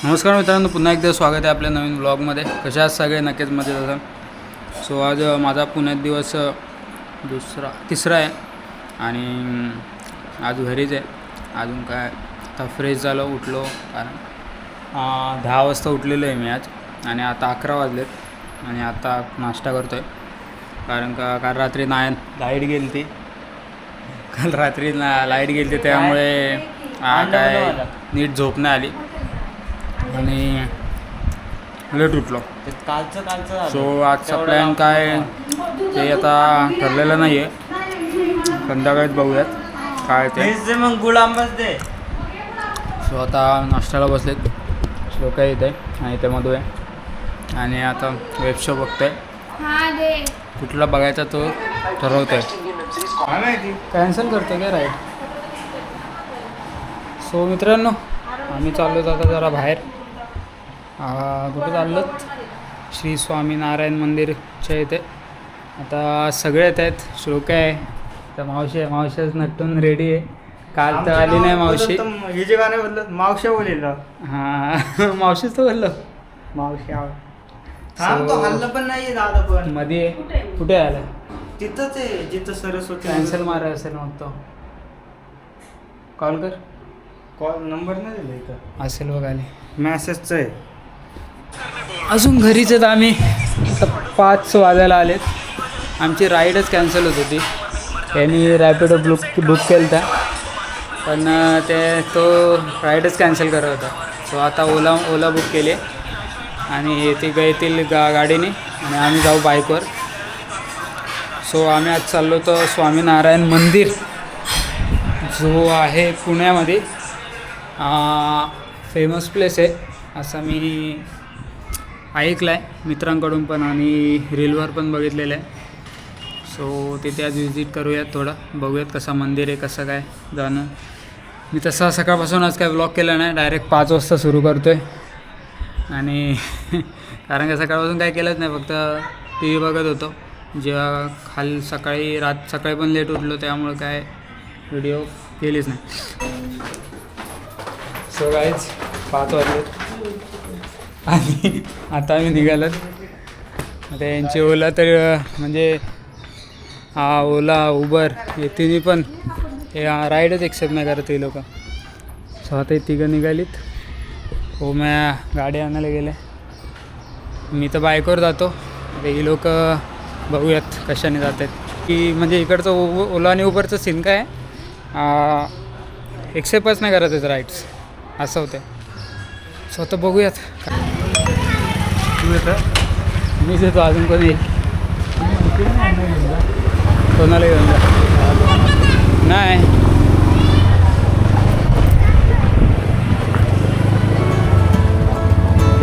नमस्कार मित्रांनो, पुन्हा एकदा स्वागत आहे आपल्या नवीन व्लॉगमध्ये. कशा आहात सगळे? नक्कीच मजेत असाल. सो आज माझा पुण्यात दिवस तिसरा आहे आणि आज घरीच आहे. अजून काय आता फ्रेश झालो, उठलो. कारण 10 वाजता उठलेलो आहे मी आज आणि आता 11 वाजलेत आणि आता नाश्ता करतो आहे. काल रात्री लाईट गेली ती. काल रात्री लाईट गेली ती, त्यामुळे काय नीट झोप नाही आली आणि लेट उठलो. सो आजचा प्लॅन काय ते आता ठरलेलं नाही आहे. संध्याकाळीच बघूयात काय ते. मग गुलांबच दे. सो आता नाश्त्याला बसलेत. श्लोक येते आणि ते मधू आहे आणि आता वेब शो बघतोय. कुठला बघायचा तो ठरवतोय. कॅन्सल करतो काय राईट. सो मित्रांनो, आम्ही चाललो आता जरा बाहेर. कुठे चाललो? श्री स्वामीनारायण मंदिरच्या इथे. आता सगळे येत आहेत. श्लोक आहे, तर मावशीच नटून रेडी आहे. काल तर आली नाही मावशी. हे जे गाणे बोललं मावशी बोलेल. हां मावशीच तर बोललो. मावशी हल्लं पण नाहीये दादा पण मध्ये कुठे आलं? तिथंच आहे जिथं सरस्वती. कॅन्सल मारा असेल मग तो. कॉल कर. कॉल नंबर नाही दिला इथं. असेल बघाले. मॅसेजचं आहे. अजून घरीच आहेत आम्ही. आता 5 वाजायला आलेत. आमची राईडच कॅन्सल होत होती. त्यांनी रॅपिडो बुक केलं होता, पण तो राईडच कॅन्सल करत होता. सो आता ओला बुक केले आणि ते येतील गाडीने आणि आम्ही जाऊ बाईकवर. सो आम्ही आज चाललो तर स्वामीनारायण मंदिर जो आहे पुण्यामध्ये. फेमस प्लेस आहे असं मी ऐकलं आहे मित्रांकडून पण आणि रीलवर पण बघितलेलं आहे. सो तिथे आज विजिट करूयात, थोडं बघूयात कसं मंदिर आहे, कसं काय जाणं. मी तसा सकाळपासून आज काय व्लॉग केला नाही, डायरेक्ट 5 वाजता सुरू करतो आहे आणि कारण का सकाळपासून काय केलंच नाही, फक्त टी व्ही बघत होतो. जेव्हा सकाळी पण लेट उठलो, त्यामुळे काय व्हिडिओ केलीच नाही. सो गाईज 5 वाजले आणि आता आम्ही निघालो. आता यांची ओला तर म्हणजे ओला उबर हे तिन्ही पण हे राईडच एक्सेप्ट नाही करत हे लोक. सो आता हे तिघं निघालीत. हो मी गाडी आणायला गेले. मी तर बाईकवर जातो. ही लोक बघूयात कशाने जात आहेत की म्हणजे इकडचं ओला आणि उबरचं सीन काय एक्सेप्टच नाही करत आहेत राईड्स, असं होतं. सो आता बघूयात. तू येतं मीच येतो, अजून कोणी कोणाला घेऊन जा. नाही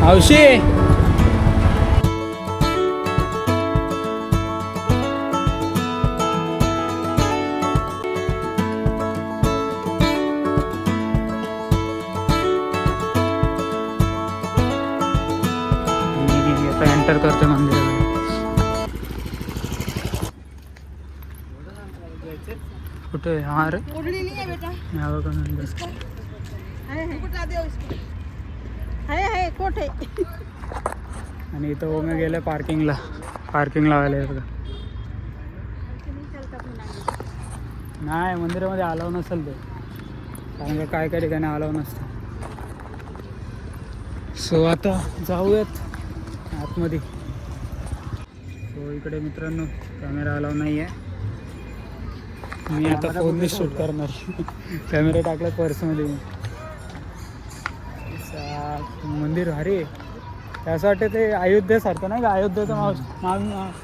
हौशी एंटर करते मंदिरात. कुठे? हा रे आणि इथं ओमे गेलं पार्किंग लावायला. नाही मंदिरामध्ये अलाव नसेल ते, कारण का काय ठिकाणी अलाव नसतं. सो आता जाऊयात आतमध्ये. सो इकडे मित्रांनो कॅमेरा अलाव नाही आहे. मी आता फोनने शूट करणार. कॅमेरा टाकला पर्समध्ये. मंदिर भारी आहे. असं वाटतं ते अयोध्येसारखं नाही का, अयोध्येचं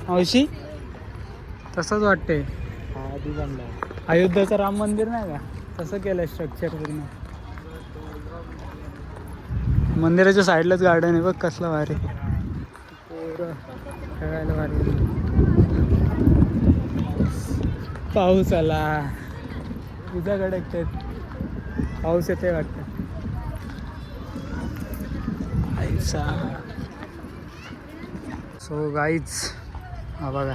मावशी तसंच वाटतंय. अयोध्येचं राम मंदिर नाही का, तसं केलं स्ट्रक्चर पूर्ण. मंदिराच्या साईडलाच गार्डन आहे बघ, कसलं भारी. खेळायला भारी. पाऊस आला. तुझ्याकडे पाऊस येते वाटतं. सो गाईज हा बघा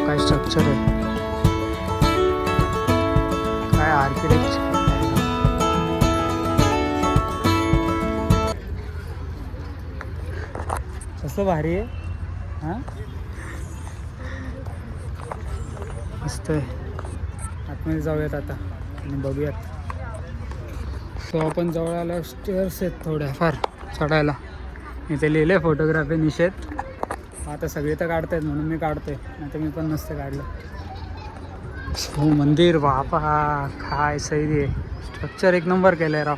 काय स्ट्रक्चर आहे, काय आर्किटेक्चर. कसं भारी आहे हां मस्त आहे. आतमध्ये जाऊयात आता आणि बघूयात. सो आपण जवळ आलो. स्टेअर्स आहेत थोड्या फार चढायला. इथे लिहिलं आहे फोटोग्राफी निषेध. आता सगळे तर काढतायत म्हणून मी काढतोय, नाही तर मी पण नसतं काढलं. हो मंदिर बापा काय सही आहे. स्ट्रक्चर एक नंबर केलं आहे राव.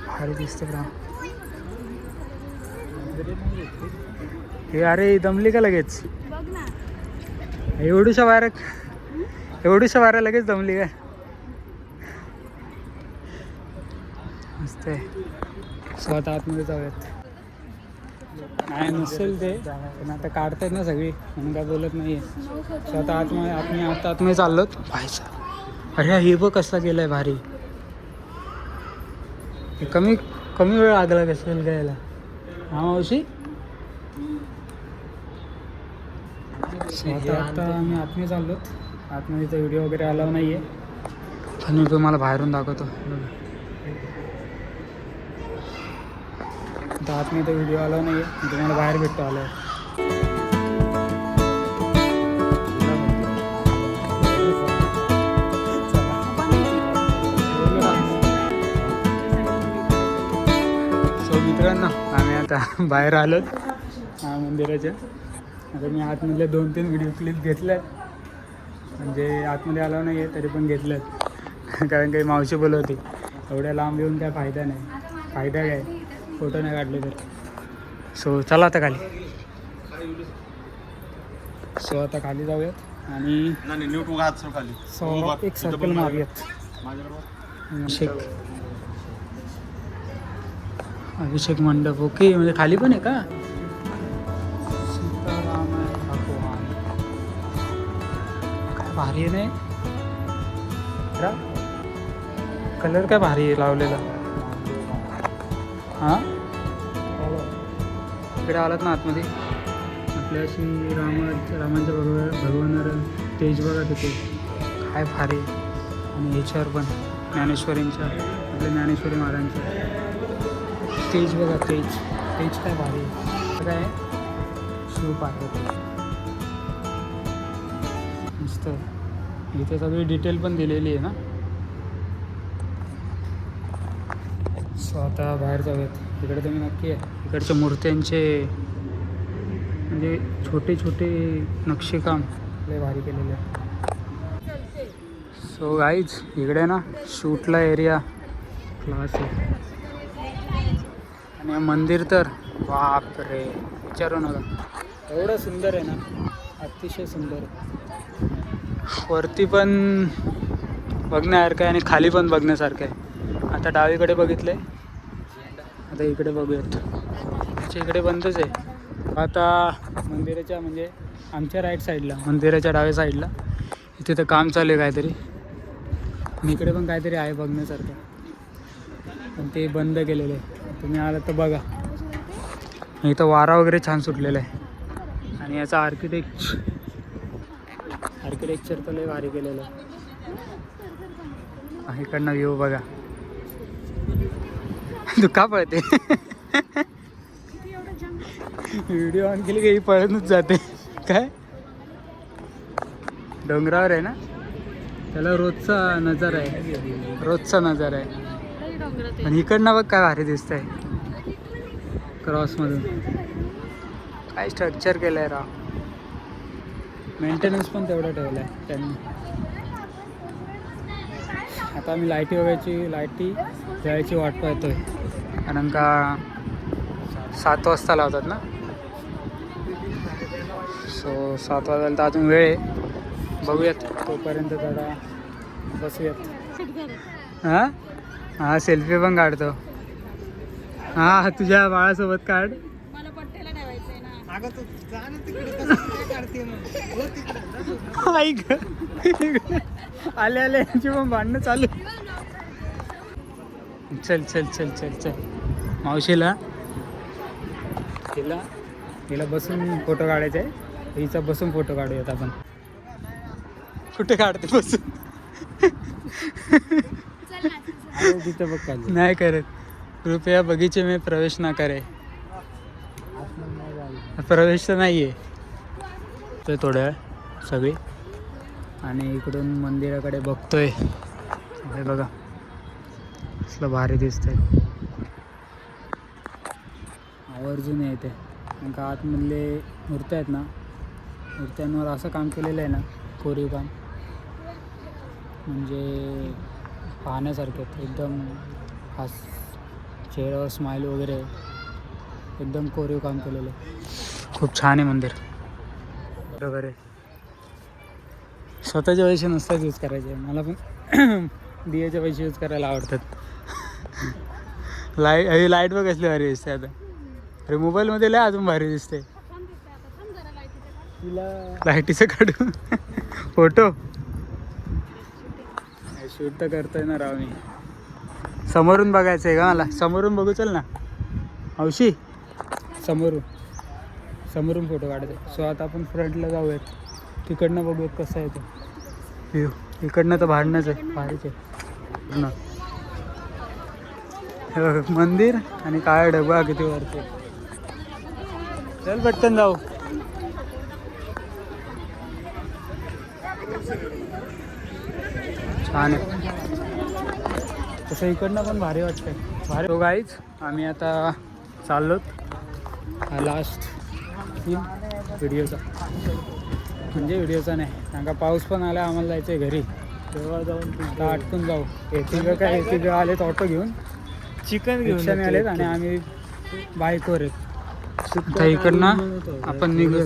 भारी दिसते राव. हे अरे दमली का लगेच? एवढूशा वाऱ्या लगेच दमली काय? मस्त आहे. स्वतः आतमध्ये जाऊयात. नाही नसेल ते पण आता काढतायत ना सगळी म्हणून काय बोलत नाही आहे. स्वतः आतमध्ये चाललोत पाहायचा. अरे हे बघ कसला गेलाय भारी. कमी वेळ लागला कसं घ्यायला. हा मावशी स्वतः आता आम्ही आतमध्ये चाललोत. आतमध्ये तर व्हिडिओ वगैरे अलाव नाही आहे पण मी तुम्हाला बाहेरून दाखवतो. आता आतमध्ये तर व्हिडिओ अलाव नाही आहे, मी तुम्हाला बाहेर भेटतो आलो. सो मित्रांनो आम्ही आता बाहेर आलोत मंदिराच्या. आता मी आतमधले 2-3 व्हिडिओ क्लिप घेतल्यात. म्हणजे आतमध्ये आलो नाही आहे तरी पण घेतल्यात कारण काही मावशी बोलवते एवढ्या लांब येऊन काय फायदा नाही. फायदा काय फोटो नाही काढले तर. सो चला आता खाली. सो आता खाली जाऊयात आणि एक सर्कल मारूयात. अभिषेक मंडप ओके. म्हणजे खाली पण आहे का? सीताराम भगवान काय भारी आहे नाही कलर काय भारी आहे लावलेला. हां इकडे आलात ना आतमध्ये आपल्याशी रामांच्या भगवानावर तेज बघा तिथे काय भारी. आणि ह्याच्यावर पण ज्ञानेश्वरींच्या आपल्या ज्ञानेश्वरी महाराजांचं तेज बघा. तेज काय भारी काय शिवपार्वती मस्त. इथे सगळी डिटेल पण दिलेली आहे ना. सो आता बाहेर जाऊयात. इकडे तुम्ही नक्की आहे. इकडच्या मूर्त्यांचे म्हणजे छोटे नक्षीकाम लय भारी केलेले आहे. सो गाईज इकडे ना शूटला एरिया क्लास आहे. आणि मंदिर तर बाप रे विचारू नका एवढं सुंदर आहे ना. अतिशय सुंदर आहे. वरती पण बघण्यासारखं आहे आणि खाली पण बघण्यासारखं आहे. आता डावीकडे बघितलं आहे. आता इकडे बघूयात. इकडे बंदच आहे. आता मंदिराच्या म्हणजे आमच्या राईट साईडला मंदिराच्या डाव्या साईडला इथे तर काम चालू आहे काहीतरी. आणि इकडे पण काहीतरी आहे बघण्यासारखं पण ते बंद केलेलं आहे. तुम्ही आलात तर बघा. इथं वारा वगैरे छान सुटलेला आहे. आणि याचा आर्किटेक्चर तर लय भारी केलेलं आहे. इकडनं व्ह्यू बघा. तू का पळते? व्हिडिओ ऑन केली की पळतच जाते काय. डोंगरावर आहे ना त्याला रोजचा नजारा आहे. आणि इकडनं बघ काय भारी दिसत आहे क्रॉसमधून. काय स्ट्रक्चर केलं आहे राव. मेंटेनन्स पण तेवढं ठेवलं आहे त्यांनी. आता आम्ही लाईटी जायची वाट पाहतोय कारण का 7 वाजता लावतात ना. सो 7 वाजायला तर अजून वेळ आहे. बघूयात तोपर्यंत जरा बसूयात. हां सेल्फी पण काढतो. हां तुझ्या बाळासोबत काढ. आले यांची पण भांडणं चालू. चल मावशीला हिला बसून फोटो काढायचा आहे. हिचा बसून फोटो काढूयात आपण. कुठे काढते बसून? तिथं बघ नाही करत. कृपया बगीचे में प्रवेश ना करे. प्रवेश तर नाही आहे ते थोड्या वेळ सगळी. आणि इकडून मंदिराकडे बघतोय, हे बघा कसलं भारी दिसतंय. आवर्जून येते कारण का आतमधले मूर्त्या आहेत ना, मूर्त्यांवर असं काम केलेलं आहे ना, कोरीव काम, म्हणजे पाहण्यासारखे आहेत एकदम. हास चेहऱ्यावर स्माईल वगैरे एकदम कोरीव काम केलेलं आहे. खूप छान आहे मंदिर. बरोबर आहे. स्वतःचे पैसे नसतात यूज करायचे, मला पण दियाचे पैसे यूज करायला आवडतात. लाईट बघ कसली भारी दिसते आता. अरे मोबाईलमध्ये लय अजून भारी दिसते. लाईटीचं काढू फोटो शूट तर करतोय ना राव मी. समोरून बघायचं आहे का मला? समोरून बघू चल ना हौशी, समोरून फोटो काढायचा. सो आता आपण फ्रंटला जाऊयात, तिकडनं बघूयात कसं आहे तो व्ह्यू. इकडनं तर भाडणंच आहे, भारीच आहे ना. हे बघ मंदिर आणि काय डबा किती वरती. चल पटकन जाऊ. छान आहे तसं, इकडनं पण भारी वाटतंय. भारी. तो गाईच आम्ही आता चाललोत लास्ट सीन व्हिडिओचा, म्हणजे व्हिडिओचा नाही कारण का पाऊस पण आला, आम्हाला जायचं आहे घरी. तेव्हा जाऊन आता अटकून जाऊ. तिघं आलेत ऑटो घेऊन, चिकन घेऊन आलेत आणि आम्ही बाईकवर आहेत. आता इकडनं आपण निघूया.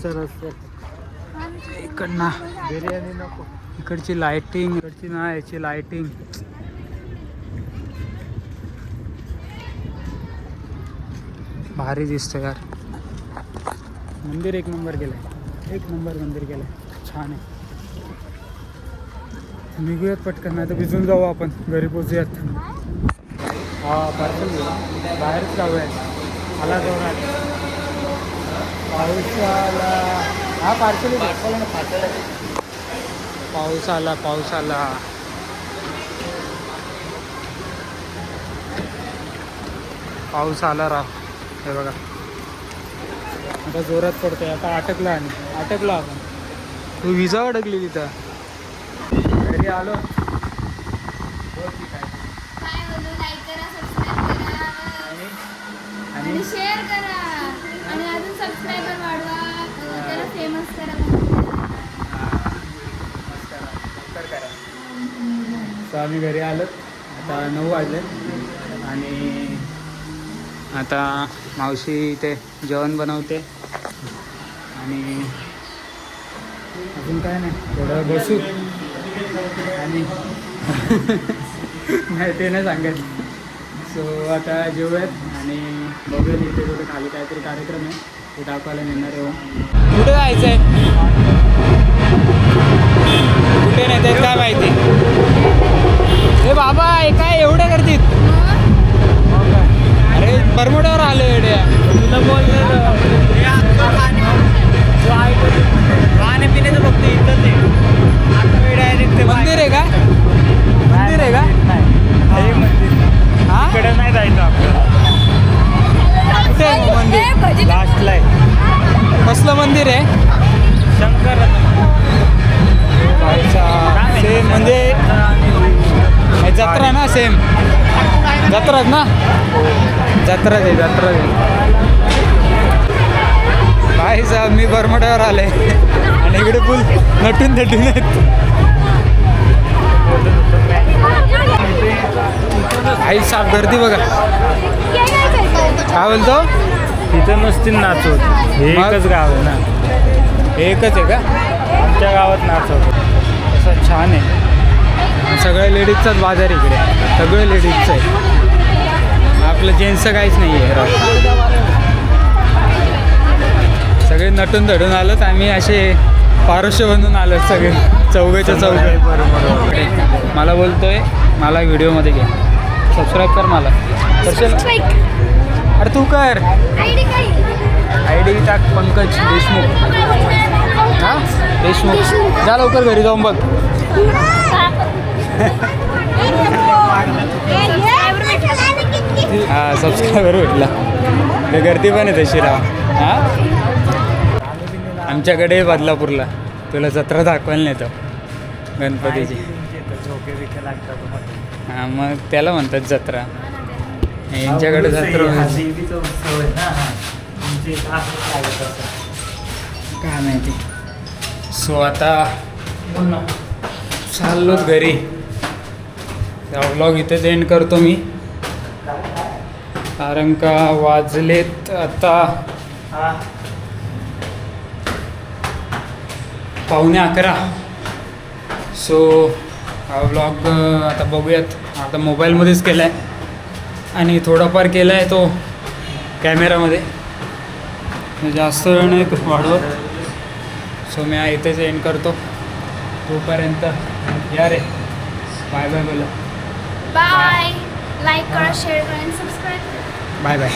इकडनं बिर्याणी नको, इकडची लाईटिंग, इकडची ना याची लाईटिंग भारी दिसतं यार. मंदिर एक नंबर केलं आहे, एक नंबर मंदिर केलं आहे, छान आहे. निघूयात पटकन, नाही तर भिजून जाऊ आपण, घरी पोचूयात. हा पार्सल बाहेरच जाऊयात. आला जोरात पाऊस आला. हा पार्सल पाऊस आला, पाऊस आला. पाऊस आला राव. हे बघा आता जोरात पडतोय. आता अटकला आणि अटकलो आपण. तू विजा अडकली तिथं. घरी आलो. आणि शेअर करा आणि अजून सबस्क्रायबर वाढवा, त्याला फेमस करा. तर आम्ही घरी आलो. आता 9 वाजले आणि आता मावशी इथे जेवण बनवते आणि अजून काय नाही, थोडं बसू आणि नाही ते नाही सांगायचं. सो आता जेवूयात आणि बघूयात इथे कुठे खाली काहीतरी कार्यक्रम आहे, ते दाखवायला नेणार आहे. कुठे जायचं आहे, कुठे नाही ते काय माहिती. हे बाबा हे काय एवढे करतील. अरे बरमुड्यावर आलो एवढ्या. तुला बोललेलं खाण्यापिण्याचं फक्त इथंच आहे. मंदिर आहे का, मंदिर आहे का? हा इकडे नाही जायचं आपल्याला. कुठे आहे मंदिर? लास्टला आहे. कसलं मंदिर आहे? शंकर सेम म्हणजे जत्रा ना, सेम जत्राच ना, जत्राच आहे, जत्राच आहे. भाई साहेब मी बरमोड्यावर आले आणि इकडे फुल नटून नटून आहेत. आई साहेब गर्दी बघा. काय बोलतो? तिथं नसतील नाचवत. हे एकच गाव आहे ना, एकच आहे का? आमच्या गावात नाचवत. असं छान आहे. सगळ्या लेडीजचाच बाजार इकडे, सगळं लेडीजचं आहे. आपलं जेंट्सचं काहीच नाही आहे. सगळे नटून धडून आलोत आम्ही, असे पारुष्य बनून आलो सगळे, चौघच्या चौघ. मला बोलतोय मला व्हिडिओमध्ये घे, सबस्क्राईब कर मला. अरे तू कर. आय डी टाक पंकज देशमुख. हां देशमुख. जा लवकर घरी जाऊन बघ. हां सबस्क्रायबर भेटला. ते गर्दी पण आहे तशी राव. हां आमच्याकडे बदलापूरला तुला जत्रा दाखवायला नेतो गणपतीची. झोके बिके लागतात. हां मग त्याला म्हणतात जत्रा. हा ना, ते. यांच्याकडे जत्रा हा होती. देवीचा उत्सव आहे ना. तुमचे इथं असंच लागत असं. काय माहिती. सो आता चाललोच घरी. व्लॉग इथेच एंड करतो मी, कारण का वाजलेत आता हा 11:15. सो हा व्लॉग आता बघूयात. आता मोबाईलमध्येच केला आहे आणि थोडाफार केला आहे तो कॅमेरामध्ये, जास्त वेळ नाही वाढवत. सो मी इथेच एंड करतो. तोपर्यंत या रे, बाय बाय बोला. बाय. लाईक करा, शेअर करा आणि सबस्क्राईब करा. Bye bye.